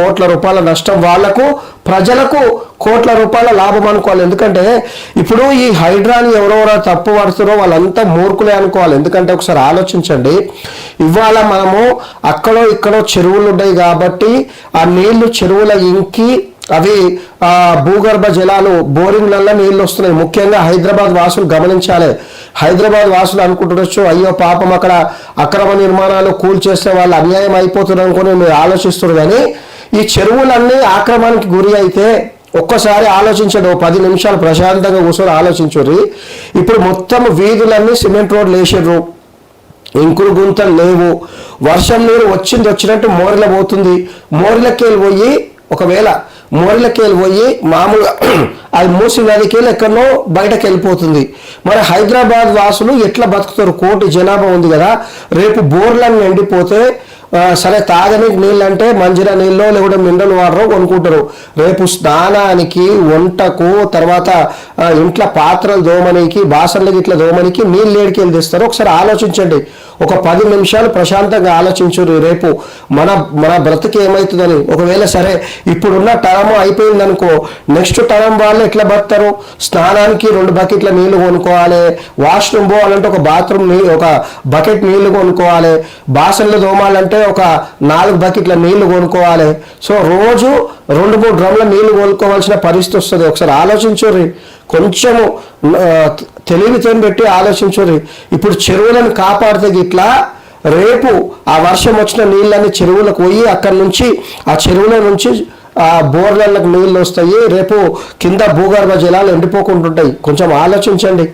కోట్ల రూపాయల నష్టం వాళ్లకు, ప్రజలకు కోట్ల రూపాయల లాభం అనుకోవాలి. ఎందుకంటే ఇప్పుడు ఈ హైడ్రాని ఎవరెవరో తప్పు పడుతున్నారో వాళ్ళంతా మూర్ఖులే అనుకోవాలి. ఎందుకంటే ఒకసారి ఆలోచించండి, ఇవాళ మనము అక్కడో ఇక్కడో చెరువులు ఉన్నాయి కాబట్టి ఆ నీళ్లు చెరువుల ఇంకి అవి భూగర్భ జలాలు బోరింగ్లలో నీళ్ళు వస్తున్నాయి. ముఖ్యంగా హైదరాబాద్ వాసులు గమనించాలి. హైదరాబాద్ వాసులు అనుకుంటుండొచ్చు, అయ్యో పాపం అక్కడ అక్రమ నిర్మాణాలు కూల్చేస్తే వాళ్ళు అన్యాయం అయిపోతున్నారు అనుకుని మీరు ఆలోచిస్తున్నారు. కానీ ఈ చెరువులన్నీ ఆక్రమణకి గురి అయితే ఒక్కసారి ఆలోచించండి, 10 నిమిషాలు ప్రశాంతంగా కూర్చొని ఆలోచించుర్రి. ఇప్పుడు మొత్తం వీధులన్నీ సిమెంట్ రోడ్లు వేసారు, ఇంకుడు గుంతలు లేవు, వర్షం నీరు వచ్చినట్టు మోరిల పోతుంది. మోరిలకి వెళ్ళిపోయి ఒకవేళ మోరిలకి వెళ్ళిపోయి మామూలుగా అది మూసి నదికి వెళ్ళి ఎక్కడో బయటకు వెళ్ళిపోతుంది. మరి హైదరాబాద్ వాసులు ఎట్లా బతుకుతారు? కోటి జనాభా ఉంది కదా, రేపు బోర్లన్నీ ఎండిపోతే సరే తాగడానికి నీళ్ళు అంటే మంజీరా నీళ్ళు లేకుంటే మినరల్ వాటర్ కొనుక్కుంటారు. రేపు స్నానానికి, వంటకు, తర్వాత ఇంట్లో పాత్రలు దోమనికి, బాసన్లకి ఇట్లా దోమనికి నీళ్ళు ఏడికి వెళ్ళి తెస్తారు. ఒకసారి ఆలోచించండి, ఒక 10 నిమిషాలు ప్రశాంతంగా ఆలోచించుర్రి. రేపు మన బ్రతుకు ఏమవుతుందని. ఒకవేళ సరే ఇప్పుడున్న టర్మ్ అయిపోయింది అనుకో, నెక్స్ట్ టర్మ్ వాళ్ళు ఎట్లా బతారు? స్నానానికి 2 బకెట్ల నీళ్లు కొనుక్కోవాలి, వాష్రూమ్ పోవాలంటే ఒక బాత్రూమ్ ఒక బకెట్ నీళ్లు కొనుక్కోవాలి, బాసన్లు దోమాలంటే ఒక 4 బకెట్ల నీళ్లు కొనుక్కోవాలి. సో రోజు 2-3 డ్రమ్ల నీళ్లు కొనుక్కోవాల్సిన పరిస్థితి వస్తుంది. ఒకసారి ఆలోచించుర్రి, కొంచెము తెలివితో పెట్టి ఆలోచించుర్రి. ఇప్పుడు చెరువులను కాపాడితే ఇట్లా రేపు ఆ వర్షం వచ్చిన నీళ్ళని చెరువులకు పోయి అక్కడి నుంచి ఆ చెరువుల నుంచి ఆ బోర్లకు నీళ్ళు వస్తాయి. రేపు కింద భూగర్భ జలాలు ఎండిపోకుంటుంటాయి. కొంచెం ఆలోచించండి.